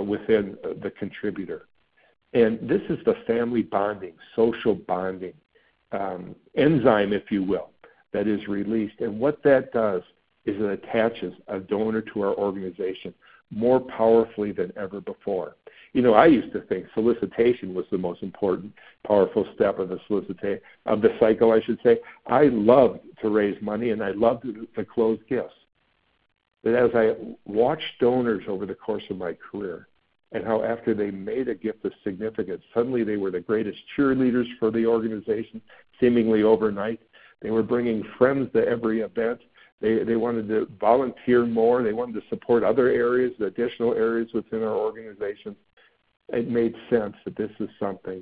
B: within the contributor. And this is the family bonding, social bonding enzyme, if you will, that is released. And what that does is it attaches a donor to our organization more powerfully than ever before. You know, I used to think solicitation was the most important, powerful step of the cycle, I should say. I loved to raise money and I loved to close gifts. But as I watched donors over the course of my career and how after they made a gift of significance, suddenly they were the greatest cheerleaders for the organization, seemingly overnight. They were bringing friends to every event. They wanted to volunteer more. They wanted to support other areas, the additional areas within our organization. It made sense that this is something,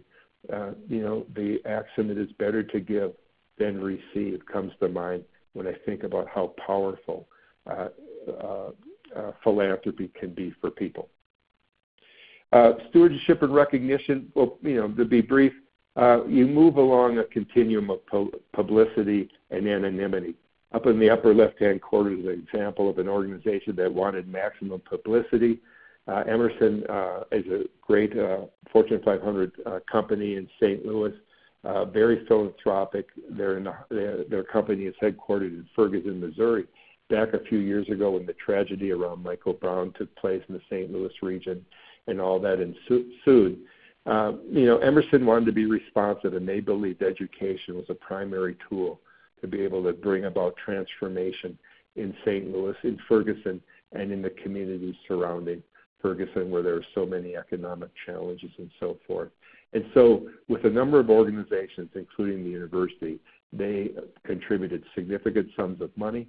B: the axiom "it is better to give than receive" comes to mind when I think about how powerful philanthropy can be for people. Stewardship and recognition, well, to be brief, you move along a continuum of publicity and anonymity. Up in the upper left-hand corner is an example of an organization that wanted maximum publicity. Emerson is a great Fortune 500 company in St. Louis, very philanthropic. Their company is headquartered in Ferguson, Missouri. Back a few years ago when the tragedy around Michael Brown took place in the St. Louis region and all that ensued, Emerson wanted to be responsive, and they believed education was a primary tool to be able to bring about transformation in St. Louis, in Ferguson, and in the communities surrounding Ferguson, where there are so many economic challenges and so forth. And so with a number of organizations, including the university, they contributed significant sums of money,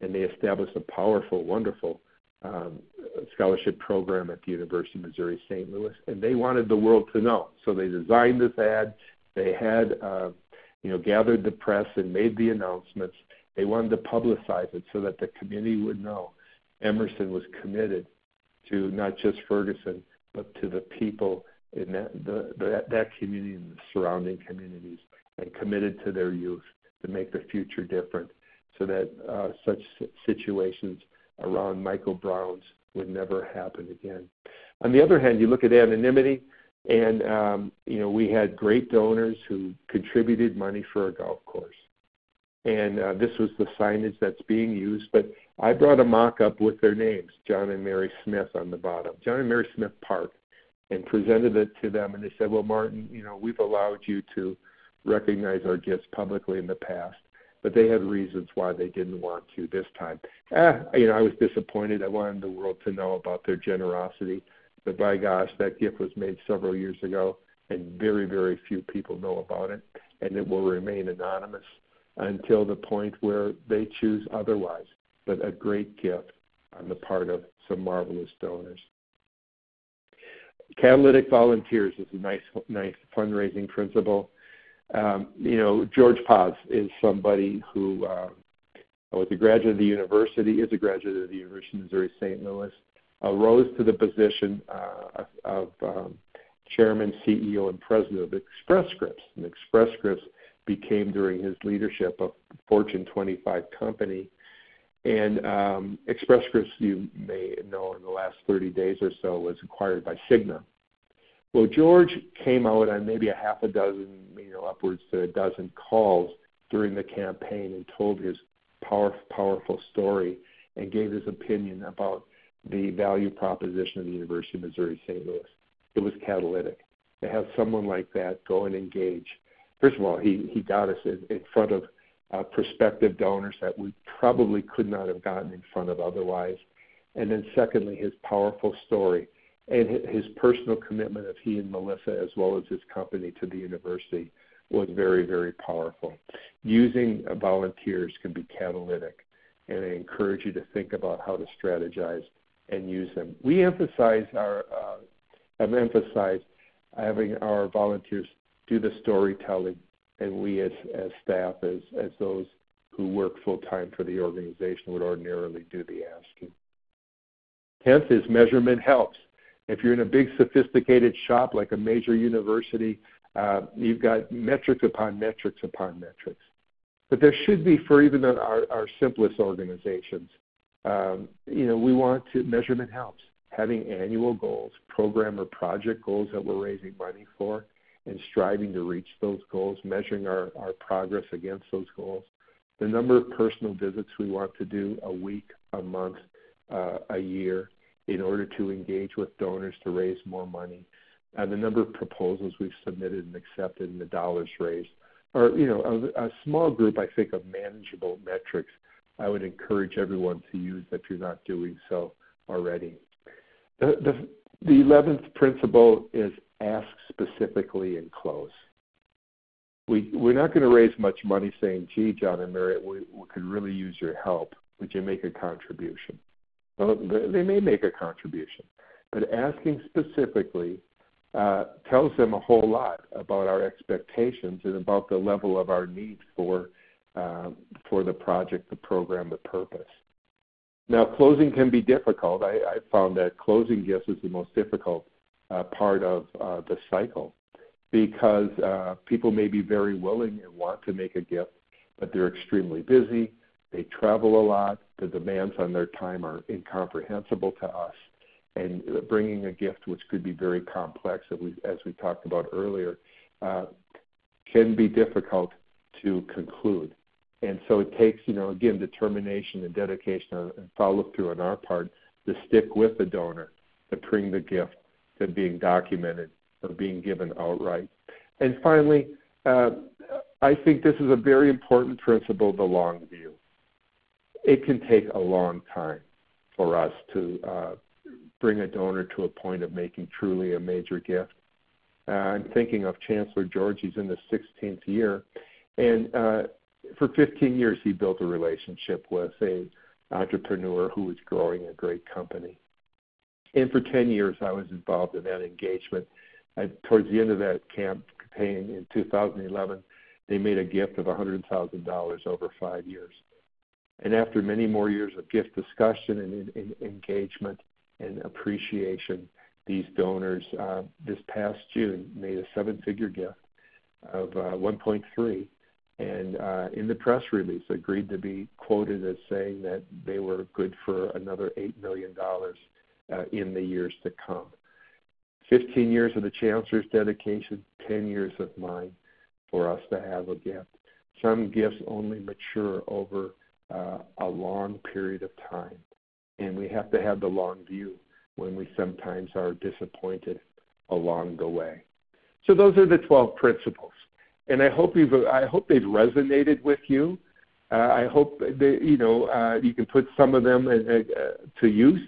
B: and they established a powerful, wonderful scholarship program at the University of Missouri St. Louis, and they wanted the world to know. So they designed this ad. They had, gathered the press and made the announcements. They wanted to publicize it so that the community would know Emerson was committed to not just Ferguson, but to the people in that community and the surrounding communities, and committed to their youth to make the future different so that such situations around Michael Brown's would never happen again. On the other hand, you look at anonymity, and we had great donors who contributed money for a golf course. And this was the signage that's being used, but I brought a mock-up with their names, John and Mary Smith on the bottom, John and Mary Smith Park, and presented it to them, and they said, well, Martin, we've allowed you to recognize our gifts publicly in the past, but they had reasons why they didn't want to this time. I was disappointed. I wanted the world to know about their generosity, but by gosh, that gift was made several years ago, and very, very few people know about it, and it will remain anonymous until the point where they choose otherwise, but a great gift on the part of some marvelous donors. Catalytic volunteers is a nice fundraising principle. George Paz is somebody who was a graduate of the university, is a graduate of the University of Missouri St. Louis, rose to the position of chairman, CEO, and president of Express Scripts. And Express Scripts became, during his leadership, a Fortune 25 company. And Express Scripts, you may know, in the last 30 days or so, was acquired by Cigna. Well, George came out on maybe a half a dozen, upwards to a dozen calls during the campaign and told his powerful story and gave his opinion about the value proposition of the University of Missouri St. Louis. It was catalytic. To have someone like that go and engage first of all, he got us in front of prospective donors that we probably could not have gotten in front of otherwise. And then secondly, his powerful story and his personal commitment of he and Melissa, as well as his company, to the university was very, very powerful. Using volunteers can be catalytic, and I encourage you to think about how to strategize and use them. We emphasize have emphasized having our volunteers do the storytelling, and we as staff, as those who work full-time for the organization, would ordinarily do the asking. 10th is measurement helps. If you're in a big sophisticated shop like a major university, you've got metrics upon metrics upon metrics. But there should be for even our simplest organizations. We want to, measurement helps. Having annual goals, program or project goals that we're raising money for, and striving to reach those goals, measuring our progress against those goals. The number of personal visits we want to do a week, a month, a year, in order to engage with donors to raise more money. The number of proposals we've submitted and accepted and the dollars raised. Or, a small group, I think, of manageable metrics I would encourage everyone to use if you're not doing so already. The 11th principle is ask specifically and close. We're not going to raise much money saying, gee, John and Mary, we could really use your help. Would you make a contribution? Well, they may make a contribution, but asking specifically tells them a whole lot about our expectations and about the level of our need for the project, the program, the purpose. Now, closing can be difficult. I found that closing gifts is the most difficult part of the cycle because people may be very willing and want to make a gift, but they're extremely busy. They travel a lot. The demands on their time are incomprehensible to us. And bringing a gift, which could be very complex, as we talked about earlier, can be difficult to conclude. And so it takes, again, determination and dedication and follow through on our part to stick with the donor, to bring the gift to being documented or being given outright. And finally, I think this is a very important principle, the long view. It can take a long time for us to bring a donor to a point of making truly a major gift. I'm thinking of Chancellor George. He's in the 16th year. And for 15 years, he built a relationship with an entrepreneur who was growing a great company. And for 10 years, I was involved in that engagement. Towards the end of that campaign in 2011, they made a gift of $100,000 over 5 years. And after many more years of gift discussion and engagement and appreciation, these donors this past June made a 7-figure gift of 1.3, and in the press release agreed to be quoted as saying that they were good for another $8 million in the years to come. 15 years of the Chancellor's dedication, 10 years of mine for us to have a gift. Some gifts only mature over a long period of time, and we have to have the long view when we sometimes are disappointed along the way. So those are the 12 principles, and I hope they've resonated with you. I hope that you can put some of them to use,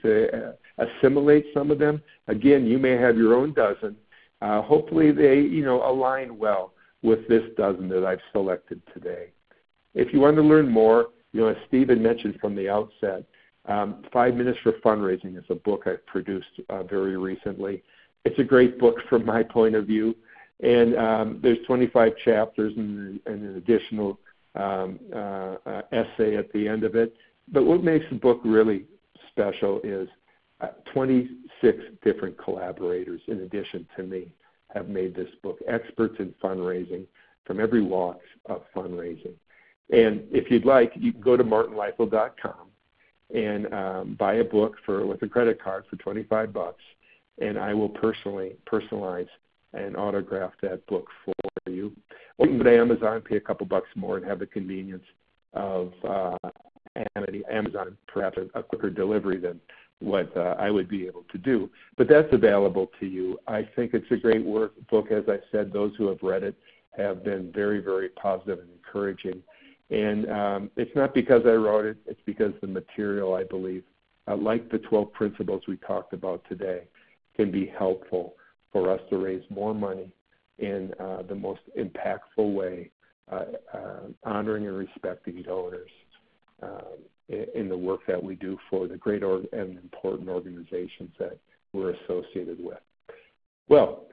B: assimilate some of them. Again, you may have your own dozen. Hopefully they align well with this dozen that I've selected today. If you want to learn more, as Stephen mentioned from the outset, 5 Minutes for Fundraising is a book I've produced very recently. It's a great book from my point of view, and there's 25 chapters and an additional essay at the end of it. But what makes the book really special is 26 different collaborators, in addition to me, have made this book, experts in fundraising from every walk of fundraising. And if you'd like, you can go to martinleifeld.com and buy a book with a credit card for $25, and I will personally personalize and autograph that book for you. Or you can go to Amazon, pay a couple bucks more, and have the convenience of Amazon, perhaps a quicker delivery than what I would be able to do. But that's available to you. I think it's a great book. As I said, those who have read it have been very, very positive and encouraging. And it's not because I wrote it, it's because the material, I believe, like the 12 principles we talked about today, can be helpful for us to raise more money in the most impactful way, honoring and respecting donors in the work that we do for the great and important organizations that we're associated with. Well,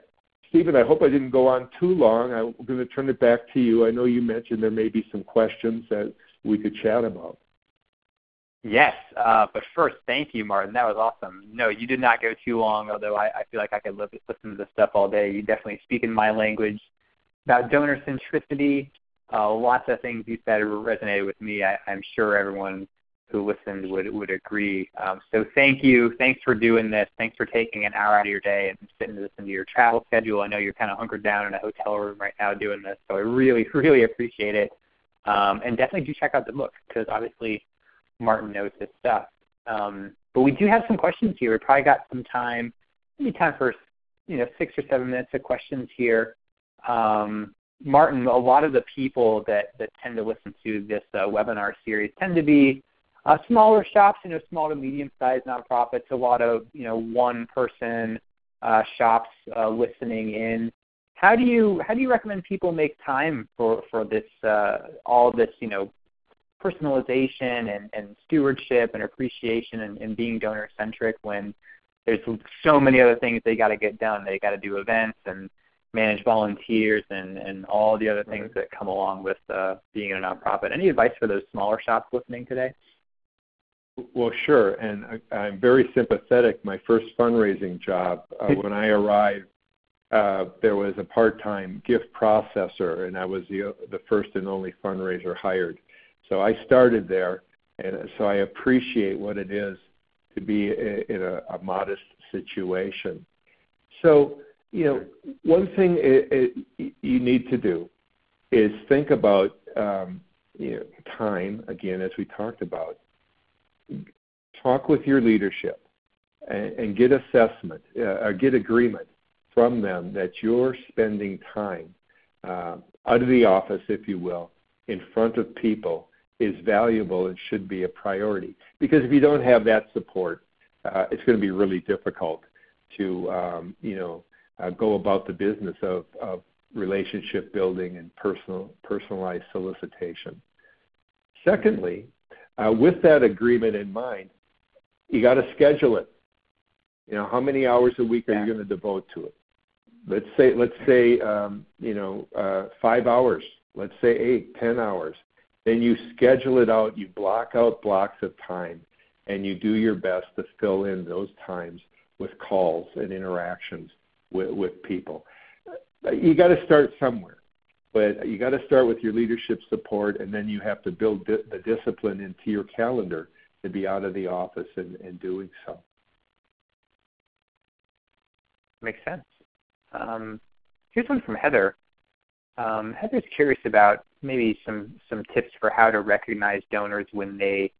B: Stephen, I hope I didn't go on too long. I'm going to turn it back to you. I know you mentioned there may be some questions that we could chat about.
A: Yes, but first, thank you, Martin. That was awesome. No, you did not go too long, although I feel like I could listen to this stuff all day. You definitely speak in my language about donor centricity. Lots of things you said resonated with me. I'm sure everyone who listened would agree. So thank you. Thanks for doing this. Thanks for taking an hour out of your day and fitting this into your travel schedule. I know you're kind of hunkered down in a hotel room right now doing this, so I really, really appreciate it. And definitely do check out the book because obviously Martin knows his stuff. But we do have some questions here. We probably got some time, maybe time for 6 or 7 minutes of questions here. Martin, a lot of the people that tend to listen to this webinar series tend to be smaller shops, small to medium-sized nonprofits, a lot of, one-person shops listening in. How do you recommend people make time for this, all this, personalization and stewardship and appreciation and being donor-centric when there's so many other things they got to get done? They got to do events and manage volunteers and all the other things that come along with being a nonprofit. Any advice for those smaller shops listening today?
B: Well, sure, and I'm very sympathetic. My first fundraising job, when I arrived, there was a part-time gift processor, and I was the first and only fundraiser hired. So I started there, and so I appreciate what it is to be in a modest situation. So, one thing you need to do is think about time, again, as we talked about. Talk with your leadership and get assessment, or get agreement from them that you're spending time out of the office, if you will, in front of people is valuable and should be a priority. Because if you don't have that support, it's going to be really difficult to, go about the business of relationship building and personalized solicitation. Secondly, with that agreement in mind, you got to schedule it. How many hours a week are you going to devote to it? Let's say 5 hours. Let's say 8, 10 hours. Then you schedule it out. You block out blocks of time, and you do your best to fill in those times with calls and interactions with people. You got to start somewhere. But you got to start with your leadership support, and then you have to build the discipline into your calendar to be out of the office and doing so.
A: Makes sense. Here's one from Heather. Heather's curious about maybe some tips for how to recognize donors when they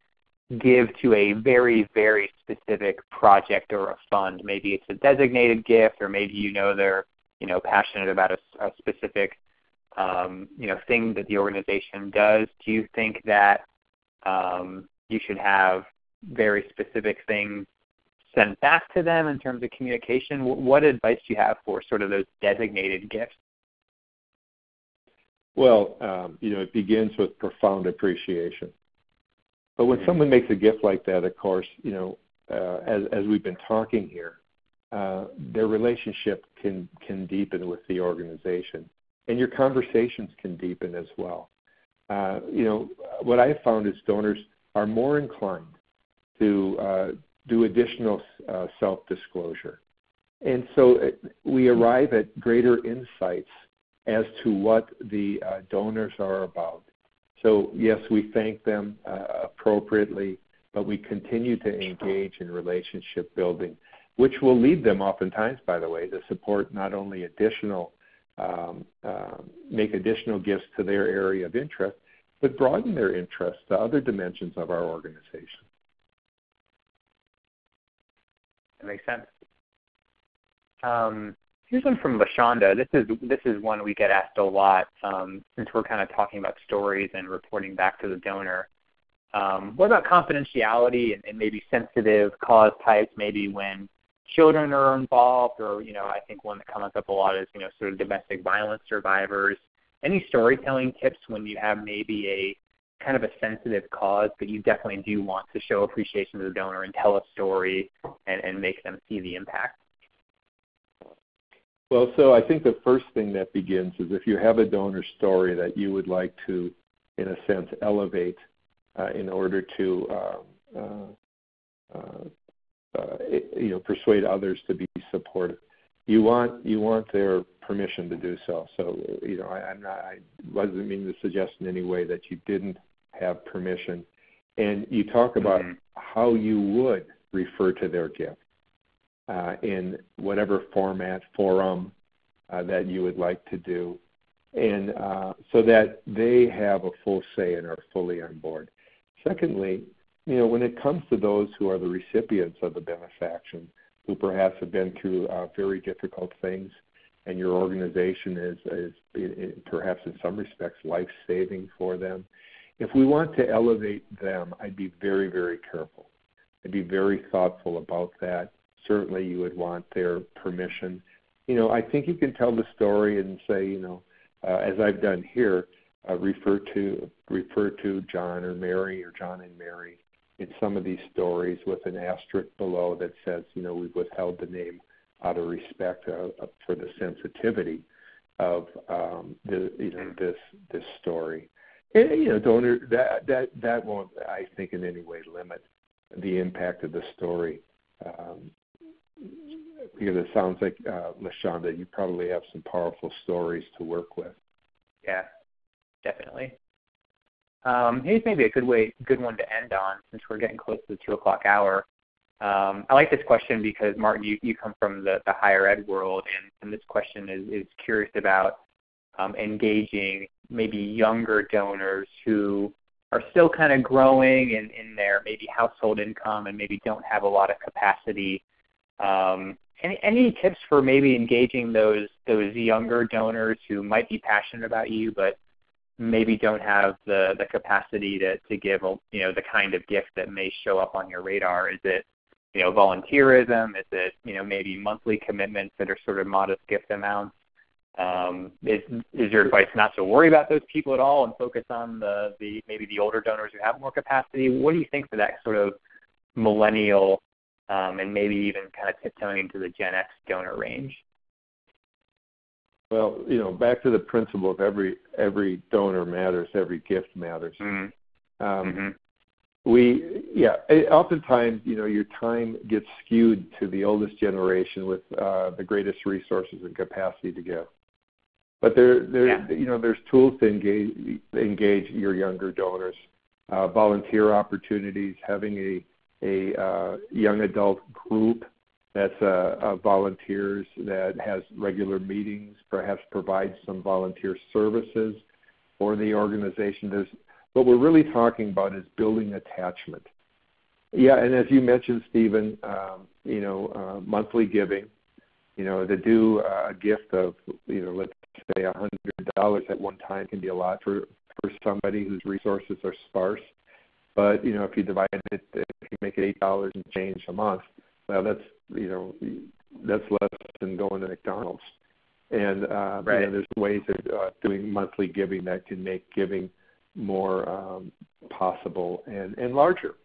A: give to a very, very specific project or a fund. Maybe it's a designated gift, or maybe they're passionate about a specific thing that the organization does. Do you think that you should have very specific things sent back to them in terms of communication? What advice do you have for sort of those designated gifts?
B: Well, it begins with profound appreciation. But when someone makes a gift like that, of course, as we've been talking here, their relationship can deepen with the organization. And your conversations can deepen as well. What I've found is donors are more inclined to do additional self-disclosure. And so we arrive at greater insights as to what the donors are about. So yes, we thank them appropriately, but we continue to engage in relationship building, which will lead them oftentimes, by the way, to support not only make additional gifts to their area of interest, but broaden their interest to other dimensions of our organization. That
A: makes sense. Here's one from LaShonda. This is one we get asked a lot since we're kind of talking about stories and reporting back to the donor. What about confidentiality and maybe sensitive cause types, maybe when children are involved, or, I think one that comes up a lot is, sort of domestic violence survivors. Any storytelling tips when you have maybe a kind of a sensitive cause, but you definitely do want to show appreciation to the donor and tell a story and make them see the impact?
B: Well, so I think the first thing that begins is if you have a donor story that you would like to, in a sense, elevate in order to, persuade others to be supportive. You want their permission to do so. So, I wasn't meaning to suggest in any way that you didn't have permission. And you talk about how you would refer to their gift in whatever forum that you would like to do, and so that they have a full say and are fully on board. Secondly, when it comes to those who are the recipients of the benefaction, who perhaps have been through very difficult things, and your organization is perhaps in some respects life-saving for them, if we want to elevate them, I'd be very, very careful. I'd be very thoughtful about that. Certainly you would want their permission. I think you can tell the story and say, as I've done here, refer to John or Mary or John and Mary in some of these stories with an asterisk below that says, we've withheld the name out of respect for the sensitivity of this story. And, donor, that won't, I think, in any way limit the impact of the story. Because it sounds like, LaShonda, you probably have some powerful stories to work with.
A: Yeah, definitely. Here's maybe a good one to end on, since we're getting close to the 2 o'clock hour. I like this question because, Martin, you come from the higher ed world, and this question is curious about engaging maybe younger donors who are still kind of growing in their maybe household income and maybe don't have a lot of capacity. Any tips for maybe engaging those younger donors who might be passionate about you but maybe don't have the capacity to give the kind of gift that may show up on your radar? Is it volunteerism? Is it maybe monthly commitments that are sort of modest gift amounts? Is your advice not to worry about those people at all and focus on maybe the older donors who have more capacity? What do you think for that sort of millennial and maybe even kind of tiptoeing into the Gen X donor range?
B: Well, back to the principle of every donor matters, every gift matters. Oftentimes, your time gets skewed to the oldest generation with the greatest resources and capacity to give. But there's tools to engage your younger donors, volunteer opportunities, having a young adult group that's volunteers that has regular meetings, perhaps provides some volunteer services for the organization. What we're really talking about is building attachment. Yeah, and as you mentioned, Stephen, monthly giving, to do a gift of, let's say $100 at one time can be a lot for somebody whose resources are sparse. But, if you divide it, if you make it $8 and change a month, well, that's less than going to McDonald's. And there's ways of doing monthly giving that can make giving more possible and larger,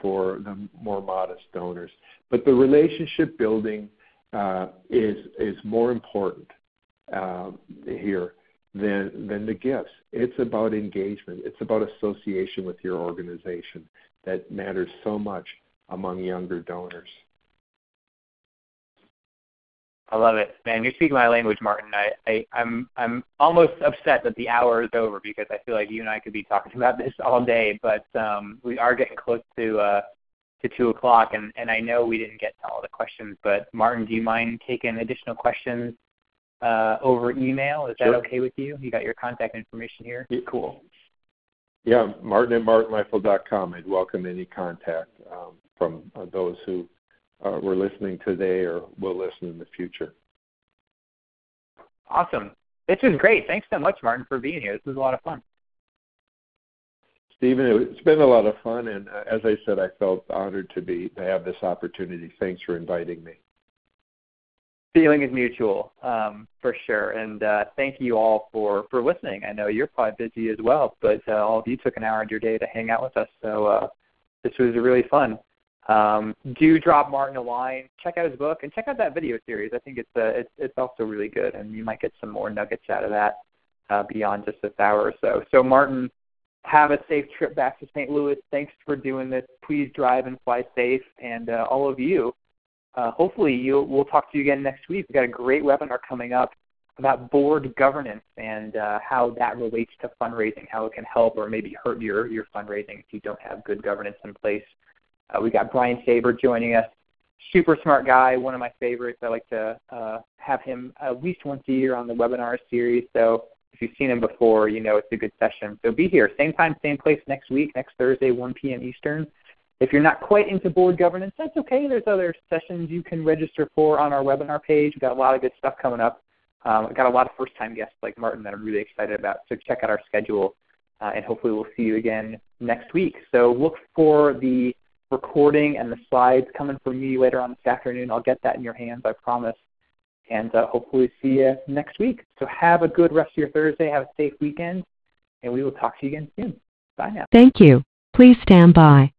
B: for the more modest donors. But the relationship building is more important here than the gifts. It's about engagement. It's about association with your organization that matters so much among younger donors.
A: I love it, man. You're speaking my language, Martin. I'm almost upset that the hour is over because I feel like you and I could be talking about this all day. But we are getting close to 2 o'clock, and I know we didn't get to all the questions. But Martin, do you mind taking additional questions over email? Is that okay with you? You got your contact information here?
B: Yeah.
A: Cool.
B: Yeah, Martin@martinleifeld.com. I'd welcome any contact from those who were listening today or will listen in the future.
A: Awesome. This was great. Thanks so much, Martin, for being here. This was a lot of fun.
B: Stephen, it's been a lot of fun, and as I said, I felt honored to have this opportunity. Thanks for inviting me.
A: Feeling is mutual, for sure. And thank you all for listening. I know you're probably busy as well, but all of you took an hour of your day to hang out with us. So this was really fun. Do drop Martin a line. Check out his book and check out that video series. I think it's also really good, and you might get some more nuggets out of that beyond just this hour or so. So Martin, have a safe trip back to St. Louis. Thanks for doing this. Please drive and fly safe. And all of you, hopefully we'll talk to you again next week. We've got a great webinar coming up about board governance and how that relates to fundraising, how it can help or maybe hurt your fundraising if you don't have good governance in place. We got Brian Saber joining us. Super smart guy, one of my favorites. I like to have him at least once a year on the webinar series. So if you've seen him before, you know it's a good session. So be here, same time, same place next week, next Thursday, 1 p.m. Eastern. If you're not quite into board governance, that's okay. There's other sessions you can register for on our webinar page. We've got a lot of good stuff coming up. We've got a lot of first-time guests like Martin that I'm really excited about. So check out our schedule, and hopefully we'll see you again next week. So look for the recording and the slides coming from me later on this afternoon. I'll get that in your hands, I promise. And hopefully see you next week. So have a good rest of your Thursday. Have a safe weekend, and we will talk to you again soon. Bye now.
C: Thank you. Please stand by.